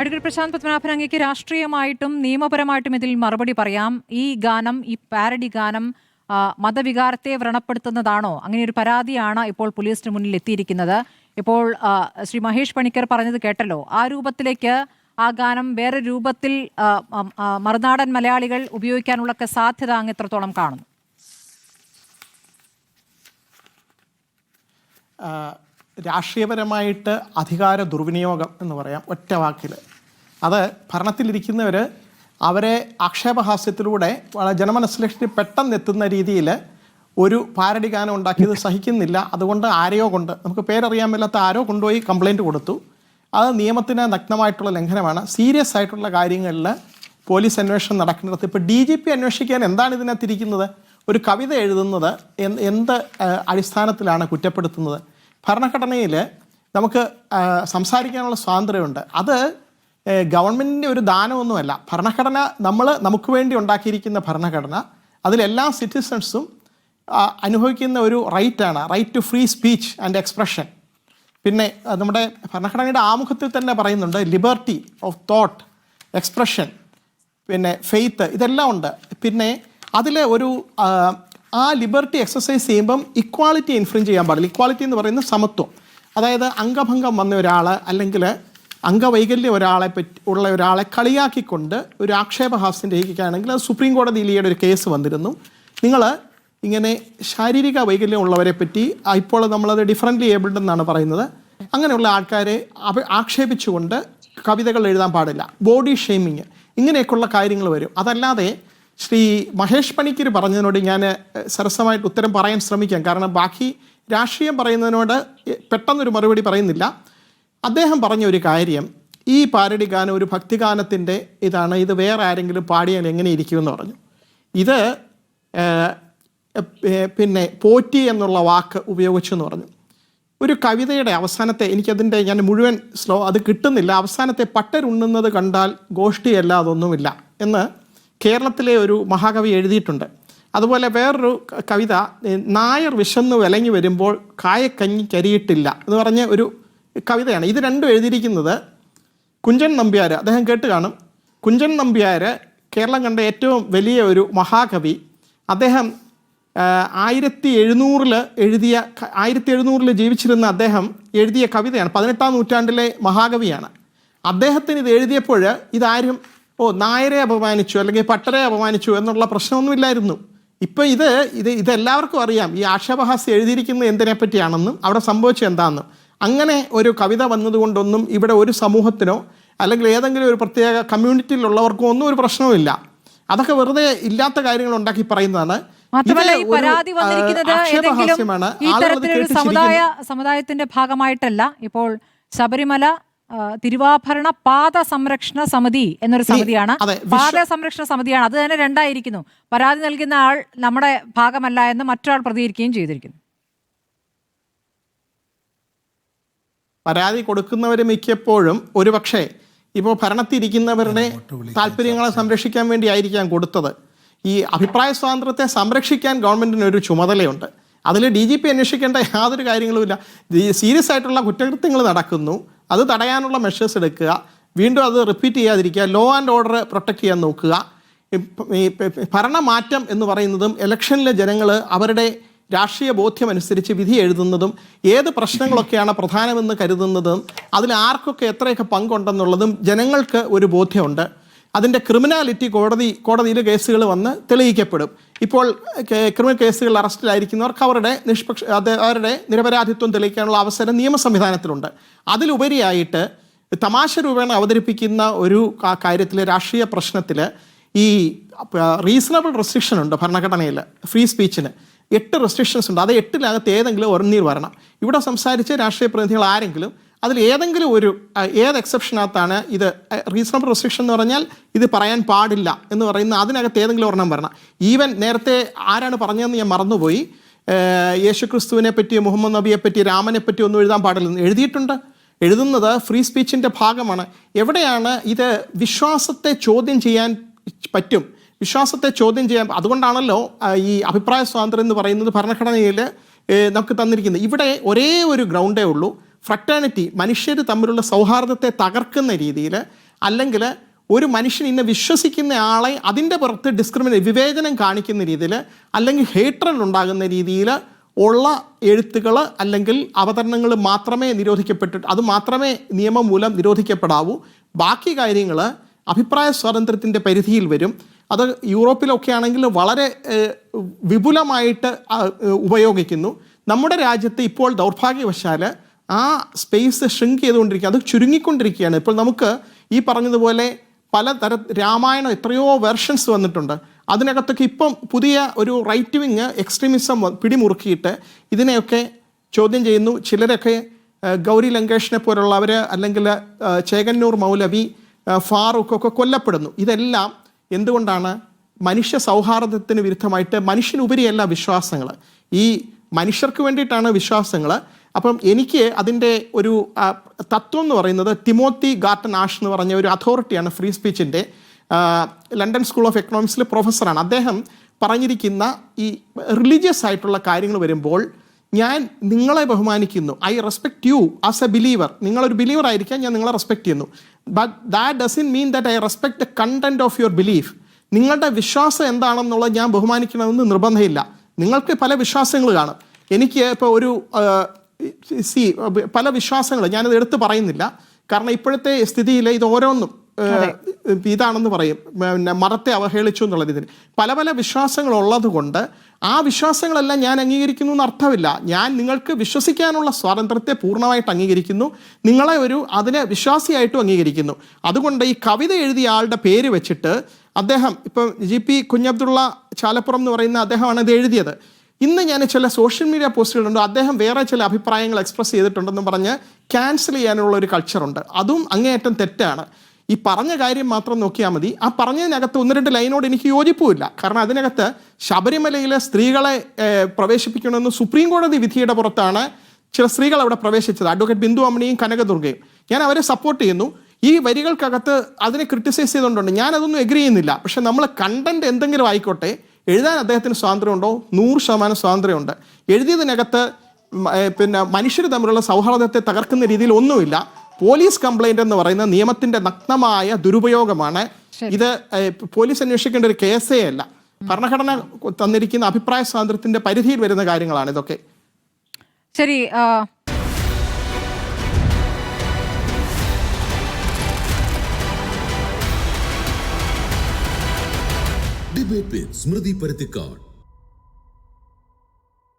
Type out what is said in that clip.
Advocate Prashant Padmanabhan, അങ്ങേക്ക് രാഷ്ട്രീയമായിട്ടും നിയമപരമായിട്ടും ഇതിൽ മറുപടി പറയാം. ഈ ഗാനം, ഈ പാരഡി ഗാനം മതവികാരത്തെ വ്രണപ്പെടുത്തുന്നതാണോ? അങ്ങനെ ഒരു പരാതിയാണ് ഇപ്പോൾ പോലീസിന് മുന്നിൽ എത്തിയിരിക്കുന്നത്. ഇപ്പോൾ ശ്രീ മഹേഷ് പണിക്കർ പറഞ്ഞത് കേട്ടല്ലോ. ആ രൂപത്തിലേക്ക് ആ ഗാനം വേറെ രൂപത്തിൽ മറുനാടൻ മലയാളികൾ ഉപയോഗിക്കാനുള്ള സാധ്യത അങ്ങ് എത്രത്തോളം കാണുന്നു? രാഷ്ട്രീയപരമായിട്ട് അധികാര ദുർവിനിയോഗം എന്ന് പറയാം ഒറ്റ വാക്കിൽ. അത് ഭരണത്തിലിരിക്കുന്നവർ അവരെ ആക്ഷേപഹാസ്യത്തിലൂടെ ജനമനസ്സിലേക്ക് പെട്ടെന്ന് എത്തുന്ന രീതിയിൽ ഒരു പാരഡി ഗാനം ഉണ്ടാക്കിയത് സഹിക്കുന്നില്ല. അതുകൊണ്ട് ആരെയോ കൊണ്ട്, നമുക്ക് പേരറിയാൻ മേലാത്ത ആരോ കൊണ്ടുപോയി കംപ്ലൈൻറ്റ് കൊടുത്തു. അത് നിയമത്തിന് നഗ്നമായിട്ടുള്ള ലംഘനമാണ്. സീരിയസ് ആയിട്ടുള്ള കാര്യങ്ങളിൽ പോലീസ് അന്വേഷണം നടക്കുന്നിടത്ത് ഇപ്പോൾ DGP അന്വേഷിക്കാൻ എന്താണ് ഇതിനകത്തിരിക്കുന്നത്? ഒരു കവിത എഴുതുന്നത് എന്ത് അടിസ്ഥാനത്തിലാണ് കുറ്റപ്പെടുത്തുന്നത്? ഭരണഘടനയിൽ നമുക്ക് സംസാരിക്കാനുള്ള സ്വാതന്ത്ര്യമുണ്ട്. അത് ഗവൺമെൻറ്റിൻ്റെ ഒരു ദാനമൊന്നുമല്ല. ഭരണഘടന നമുക്ക് വേണ്ടി ഉണ്ടാക്കിയിരിക്കുന്ന ഭരണഘടന, അതിലെല്ലാ സിറ്റിസൺസും അനുഭവിക്കുന്ന ഒരു റൈറ്റാണ്, right to free speech and expression. പിന്നെ നമ്മുടെ ഭരണഘടനയുടെ ആമുഖത്തിൽ തന്നെ പറയുന്നുണ്ട് ലിബർട്ടി ഓഫ് തോട്ട്, എക്സ്പ്രഷൻ, പിന്നെ ഫെയ്ത്ത്, ഇതെല്ലാം ഉണ്ട്. പിന്നെ അതിൽ ഒരു ആ ലിബർട്ടി എക്സസൈസ് ചെയ്യുമ്പം ഇക്വാളിറ്റി ഇൻഫ്രിഞ്ച് ചെയ്യാൻ പാടില്ല. ഇക്വാളിറ്റി എന്ന് പറയുന്നത് സമത്വം. അതായത് അംഗഭംഗം വന്ന ഒരാൾ അല്ലെങ്കിൽ അംഗവൈകല്യം ഉള്ള ഒരാളെ കളിയാക്കിക്കൊണ്ട് ഒരു ആക്ഷേപഹാസ്യം രഹിക്കുകയാണെങ്കിൽ അത് സുപ്രീം കോടതിയിൽ ഈയിടെ ഒരു കേസ് വന്നിരുന്നു. നിങ്ങൾ ഇങ്ങനെ ശാരീരിക വൈകല്യം ഉള്ളവരെ പറ്റി ഇപ്പോൾ നമ്മളത് ഡിഫറൻ്റ്ലി ഏബിൾഡ് എന്നാണ് പറയുന്നത്. അങ്ങനെയുള്ള ആൾക്കാരെ ആക്ഷേപിച്ചുകൊണ്ട് കവിതകൾ എഴുതാൻ പാടില്ല. ബോഡി ഷെയ്മിങ്, ഇങ്ങനെയൊക്കെയുള്ള കാര്യങ്ങൾ വരും. അതല്ലാതെ ശ്രീ മഹേഷ് പണിക്കർ പറഞ്ഞതിനോട് ഞാൻ സരസമായിട്ട് ഉത്തരം പറയാൻ ശ്രമിക്കാം. കാരണം ബാക്കി രാഷ്ട്രീയം പറയുന്നതിനോട് പെട്ടെന്നൊരു മറുപടി പറയുന്നില്ല. അദ്ദേഹം പറഞ്ഞ ഒരു കാര്യം, ഈ പാരഡി ഗാനം ഒരു ഭക്തിഗാനത്തിൻ്റെ ഇതാണ്, ഇത് വേറെ ആരെങ്കിലും പാടിയാൽ എങ്ങനെ ഇരിക്കുമെന്ന് പറഞ്ഞു. ഇത് പിന്നെ പോറ്റി എന്നുള്ള വാക്ക് ഉപയോഗിച്ചു എന്ന് പറഞ്ഞു. ഒരു കവിതയുടെ അവസാനത്തെ, ഞാൻ മുഴുവൻ അത് കിട്ടുന്നില്ല, അവസാനത്തെ പട്ടരുണ്ണുന്നത് കണ്ടാൽ ഗോഷ്ഠിയല്ല അതൊന്നുമില്ല എന്ന് കേരളത്തിലെ ഒരു മഹാകവി എഴുതിയിട്ടുണ്ട്. അതുപോലെ വേറൊരു കവിത, നായർ വിശന്ന് വിലങ്ങി വരുമ്പോൾ കായക്കഞ്ഞി കരിയിട്ടില്ല എന്ന് പറഞ്ഞ ഒരു കവിതയാണ്. ഇത് രണ്ടും എഴുതിയിരിക്കുന്നത് കുഞ്ചൻ നമ്പ്യാർ. അദ്ദേഹം കേട്ട് കാണും. കുഞ്ചൻ നമ്പ്യാർ കേരളം കണ്ട ഏറ്റവും വലിയ ഒരു മഹാകവി. അദ്ദേഹം 1700 ജീവിച്ചിരുന്ന അദ്ദേഹം എഴുതിയ കവിതയാണ്. 18ാം നൂറ്റാണ്ടിലെ മഹാകവിയാണ്. അദ്ദേഹത്തിന് ഇത് എഴുതിയപ്പോൾ ഇതാരും നായരെ അപമാനിച്ചു അല്ലെങ്കിൽ പട്ടരെ അപമാനിച്ചു എന്നുള്ള പ്രശ്നമൊന്നുമില്ലായിരുന്നു. ഇപ്പം ഇതെല്ലാവർക്കും അറിയാം ഈ ആക്ഷേപഹാസ്യം എഴുതിയിരിക്കുന്നത് എന്തിനെ പറ്റിയാണെന്നും അവിടെ സംഭവിച്ചത് എന്താണെന്നും. അങ്ങനെ ഒരു കവിത വന്നതുകൊണ്ടൊന്നും ഇവിടെ ഒരു സമൂഹത്തിനോ അല്ലെങ്കിൽ ഏതെങ്കിലും ഒരു പ്രത്യേക കമ്മ്യൂണിറ്റിയിലുള്ളവർക്കോ ഒന്നും ഒരു പ്രശ്നവുമില്ല. അതൊക്കെ വെറുതെ ഇല്ലാത്ത കാര്യങ്ങൾ ഉണ്ടാക്കി പറയുന്നതാണ്. മാത്രമല്ല ഈ പരാതി വന്നിരിക്കുന്നത് ഏതെങ്കിലും ഈ തരത്തിലൊരു സമുദായത്തിന്റെ ഭാഗമായിട്ടല്ല. ഇപ്പോൾ ശബരിമല തിരുവാഭരണ പാത സംരക്ഷണ സമിതി എന്നൊരു സമിതിയാണ്, പാത സംരക്ഷണ സമിതിയാണ്. അത് തന്നെ രണ്ടായിരിക്കുന്നു. പരാതി നൽകുന്ന ആൾ നമ്മുടെ ഭാഗമല്ല എന്ന് മറ്റൊരാൾ പ്രതികരിക്കുകയും ചെയ്തിരിക്കുന്നു. പരാതി കൊടുക്കുന്നവർ മിക്കപ്പോഴും ഒരുപക്ഷെ ഇപ്പോൾ ഭരണത്തിരിക്കുന്നവരുടെ താല്പര്യങ്ങളെ സംരക്ഷിക്കാൻ വേണ്ടി ആയിരിക്കാം കൊടുത്തത്. ഈ അഭിപ്രായ സ്വാതന്ത്ര്യത്തെ സംരക്ഷിക്കാൻ ഗവൺമെൻറ്റിന് ഒരു ചുമതലയുണ്ട്. അതിൽ DGP അന്വേഷിക്കേണ്ട യാതൊരു കാര്യങ്ങളുമില്ല. സീരിയസ് ആയിട്ടുള്ള കുറ്റകൃത്യങ്ങൾ നടക്കുന്നു, അത് തടയാനുള്ള മെഷേഴ്സ് എടുക്കുക, വീണ്ടും അത് റിപ്പീറ്റ് ചെയ്യാതിരിക്കുക, ലോ ആൻഡ് ഓർഡർ പ്രൊട്ടക്റ്റ് ചെയ്യാൻ നോക്കുക. ഈ ഭരണമാറ്റം എന്ന് പറയുന്നതും ഇലക്ഷനിലെ ജനങ്ങൾ അവരുടെ രാഷ്ട്രീയ ബോധ്യമനുസരിച്ച് വിധി എഴുതുന്നതും ഏത് പ്രശ്നങ്ങളൊക്കെയാണ് പ്രധാനമെന്ന് കരുതുന്നതും അതിൽ ആർക്കൊക്കെ എത്രയൊക്കെ പങ്കുണ്ടെന്നുള്ളതും ജനങ്ങൾക്ക് ഒരു ബോധ്യമുണ്ട്. അതിൻ്റെ ക്രിമിനാലിറ്റി കോടതിയിൽ കേസുകൾ വന്ന് തെളിയിക്കപ്പെടും. ഇപ്പോൾ ക്രിമിനൽ കേസുകളിൽ അറസ്റ്റിലായിരിക്കുന്നവർക്ക് അവരുടെ നിരപരാധിത്വം തെളിയിക്കാനുള്ള അവസരം നിയമ സംവിധാനത്തിലുണ്ട്. അതിലുപരിയായിട്ട് തമാശ രൂപേണ അവതരിപ്പിക്കുന്ന ഒരു കാര്യത്തിൽ, രാഷ്ട്രീയ പ്രശ്നത്തിൽ ഈ റീസണബിൾ റെസ്ട്രിക്ഷൻ ഉണ്ട് ഭരണഘടനയിൽ. ഫ്രീ സ്പീച്ചിന് 8 റെസ്ട്രിക്ഷൻസ് ഉണ്ട്. അത് 8-ൽ ഏതെങ്കിലും ഒരെണ്ണിൽ വരണം. ഇവിടെ സംസാരിച്ച രാഷ്ട്രീയ പ്രതിനിധികൾ ആരെങ്കിലും അതിൽ ഏതെങ്കിലും ഏത് എക്സെപ്ഷനകത്താണ് ഇത് റീസണബിൾ റെസ്ട്രിക്ഷൻ എന്ന് പറഞ്ഞാൽ ഇത് പറയാൻ പാടില്ല എന്ന് പറയുന്ന അതിനകത്ത് ഏതെങ്കിലും ഒരെണ്ണം വരണം. ഈവൻ നേരത്തെ ആരാണ് പറഞ്ഞതെന്ന് ഞാൻ മറന്നുപോയി, യേശുക്രിസ്തുവിനെ പറ്റി, മുഹമ്മദ് നബിയെ പറ്റി, രാമനെ പറ്റി ഒന്നും എഴുതാൻ പാടില്ലെന്ന് എഴുതിയിട്ടുണ്ട്. എഴുതുന്നത് ഫ്രീ സ്പീച്ചിൻ്റെ ഭാഗമാണ്. എവിടെയാണ് ഇത് വിശ്വാസത്തെ ചോദ്യം ചെയ്യാൻ പറ്റും? വിശ്വാസത്തെ ചോദ്യം ചെയ്യാൻ, അതുകൊണ്ടാണല്ലോ ഈ അഭിപ്രായ സ്വാതന്ത്ര്യം എന്ന് പറയുന്നത് ഭരണഘടനയിൽ നമുക്ക് തന്നിരിക്കുന്നത്. ഇവിടെ ഒരേ ഒരു ഗ്രൗണ്ടേ ഉള്ളൂ, ഫ്രറ്റേണിറ്റി, മനുഷ്യർ തമ്മിലുള്ള സൗഹാർദ്ദത്തെ തകർക്കുന്ന രീതിയിൽ അല്ലെങ്കിൽ ഒരു മനുഷ്യൻ ഇന്ന് വിശ്വസിക്കുന്ന ആളെ അതിൻ്റെ പുറത്ത് വിവേചനം കാണിക്കുന്ന രീതിയിൽ അല്ലെങ്കിൽ ഹേട്രഡ് ഉണ്ടാകുന്ന രീതിയിൽ ഉള്ള എഴുത്തുകൾ അല്ലെങ്കിൽ അവതരണങ്ങൾ മാത്രമേ അത് മാത്രമേ നിയമം മൂലം നിരോധിക്കപ്പെടാവൂ. ബാക്കി കാര്യങ്ങൾ അഭിപ്രായ സ്വാതന്ത്ര്യത്തിൻ്റെ പരിധിയിൽ വരും. അത് യൂറോപ്പിലൊക്കെ ആണെങ്കിൽ വളരെ വിപുലമായിട്ട് ഉപയോഗിക്കുന്നു. നമ്മുടെ രാജ്യത്ത് ഇപ്പോൾ ദൗർഭാഗ്യവശാൽ ആ സ്പേസ് ഷ്രിങ്ക് ചെയ്തുകൊണ്ടിരിക്കുക, അത് ചുരുങ്ങിക്കൊണ്ടിരിക്കുകയാണ്. ഇപ്പോൾ നമുക്ക് ഈ പറഞ്ഞതുപോലെ രാമായണം എത്രയോ വെർഷൻസ് വന്നിട്ടുണ്ട്. അതിനകത്തൊക്കെ ഇപ്പം പുതിയ ഒരു റൈറ്റ് വിങ് എക്സ്ട്രീമിസം പിടിമുറുക്കിയിട്ട് ഇതിനെയൊക്കെ ചോദ്യം ചെയ്യുന്നു. ചിലരൊക്കെ ഗൗരി ലങ്കേഷിനെ പോലുള്ളവർ അല്ലെങ്കിൽ ചേകന്നൂർ മൗലവി, ഫാറൂഖ് ഒക്കെ കൊല്ലപ്പെടുന്നു. ഇതെല്ലാം എന്തുകൊണ്ടാണ്? മനുഷ്യ സൗഹാർദ്ദത്തിന് വിരുദ്ധമായിട്ട് മനുഷ്യനുപരിയല്ല വിശ്വാസങ്ങൾ, ഈ മനുഷ്യർക്ക് വേണ്ടിയിട്ടാണ് വിശ്വാസങ്ങൾ. അപ്പം എനിക്ക് അതിൻ്റെ ഒരു തത്വം എന്ന് പറയുന്നത് തിമോത്തി ഗാർട്ടൺ ആഷ് എന്ന് പറഞ്ഞ ഒരു അതോറിറ്റിയാണ് ഫ്രീ സ്പീച്ചിൻ്റെ, ലണ്ടൻ സ്കൂൾ ഓഫ് എക്കണോമിക്സിലെ പ്രൊഫസറാണ്. അദ്ദേഹം പറഞ്ഞിരിക്കുന്ന ഈ റിലീജിയസ് ആയിട്ടുള്ള കാര്യങ്ങൾ വരുമ്പോൾ ഞാൻ നിങ്ങളെ ബഹുമാനിക്കുന്നു, I respect you as a believer. നിങ്ങളൊരു ബിലീവർ ആയിരിക്കാൻ ഞാൻ നിങ്ങളെ റെസ്പെക്ട് ചെയ്യുന്നു. But that doesn't mean that I respect the content of your belief. നിങ്ങളുടെ വിശ്വാസം എന്താണെന്നുള്ളത് ഞാൻ ബഹുമാനിക്കണമെന്ന് നിർബന്ധമില്ല. നിങ്ങൾക്ക് പല വിശ്വാസങ്ങൾ കാണും. എനിക്ക് ഇപ്പോൾ ഒരു പല വിശ്വാസങ്ങൾ ഞാനത് എടുത്ത് പറയുന്നില്ല, കാരണം ഇപ്പോഴത്തെ സ്ഥിതിയിൽ ഇത് ഓരോന്നും ഇതാണെന്ന് പറയും, പിന്നെ മതത്തെ അവഹേളിച്ചു എന്നുള്ളത്. ഇതിന് പല പല വിശ്വാസങ്ങൾ ഉള്ളത് കൊണ്ട് ആ വിശ്വാസങ്ങളെല്ലാം ഞാൻ അംഗീകരിക്കുന്നു എന്ന് അർത്ഥമില്ല. ഞാൻ നിങ്ങൾക്ക് വിശ്വസിക്കാനുള്ള സ്വാതന്ത്ര്യത്തെ പൂർണ്ണമായിട്ട് അംഗീകരിക്കുന്നു, നിങ്ങളെ അതിനെ വിശ്വാസിയായിട്ടും അംഗീകരിക്കുന്നു. അതുകൊണ്ട് ഈ കവിത എഴുതിയ ആളുടെ പേര് വെച്ചിട്ട് അദ്ദേഹം ഇപ്പം GP കുഞ്ഞബ്ദുള്ള ചാലപ്പുറം എന്ന് പറയുന്ന അദ്ദേഹമാണ് ഇത് എഴുതിയത്. ഇന്ന് ഞാൻ ചില സോഷ്യൽ മീഡിയ പോസ്റ്റുകളുണ്ട്, അദ്ദേഹം വേറെ ചില അഭിപ്രായങ്ങൾ എക്സ്പ്രസ് ചെയ്തിട്ടുണ്ടെന്ന് പറഞ്ഞ് ക്യാൻസൽ ചെയ്യാനുള്ള ഒരു കൾച്ചറുണ്ട്. അതും അങ്ങേയറ്റം തെറ്റാണ്. ഈ പറഞ്ഞ കാര്യം മാത്രം നോക്കിയാൽ മതി. ആ പറഞ്ഞതിനകത്ത് 1-2 ലൈനോട് എനിക്ക് യോജിപ്പുമില്ല. കാരണം അതിനകത്ത് ശബരിമലയിലെ സ്ത്രീകളെ പ്രവേശിപ്പിക്കണമെന്ന് സുപ്രീം കോടതി വിധിയുടെ പുറത്താണ് ചില സ്ത്രീകൾ അവിടെ പ്രവേശിച്ചത്, അഡ്വക്കേറ്റ് ബിന്ദു അമ്മണിയും കനകദുർഗയും. ഞാൻ അവരെ സപ്പോർട്ട് ചെയ്യുന്നു. ഈ വരികൾക്കകത്ത് അതിനെ ക്രിട്ടിസൈസ് ചെയ്തുകൊണ്ടുണ്ട്, ഞാനതൊന്നും എഗ്രി ചെയ്യുന്നില്ല. പക്ഷെ നമ്മൾ കണ്ടന്റ് എന്തെങ്കിലും ആയിക്കോട്ടെ, എഴുതാൻ അദ്ദേഹത്തിന് സ്വാതന്ത്ര്യമുണ്ടോ? 100% സ്വാതന്ത്ര്യമുണ്ട്. എഴുതിയതിനകത്ത് പിന്നെ മനുഷ്യർ തമ്മിലുള്ള സൗഹാർദ്ദത്തെ തകർക്കുന്ന രീതിയിൽ ഒന്നുമില്ല. പോലീസ് കംപ്ലൈന്റ് എന്ന് പറയുന്ന നിയമത്തിന്റെ നഗ്നമായ ദുരുപയോഗമാണ്. ഇത് പോലീസ് അന്വേഷിക്കേണ്ട ഒരു കേസേ അല്ല. ഭരണഘടന തന്നിരിക്കുന്ന അഭിപ്രായ സ്വാതന്ത്ര്യത്തിന്റെ പരിധിയിൽ വരുന്ന കാര്യങ്ങളാണ് ഇതൊക്കെ. ശരി. ഡിബേറ്റ് വിത്ത് സ്മൃതി പരുത്തിക്കാട്.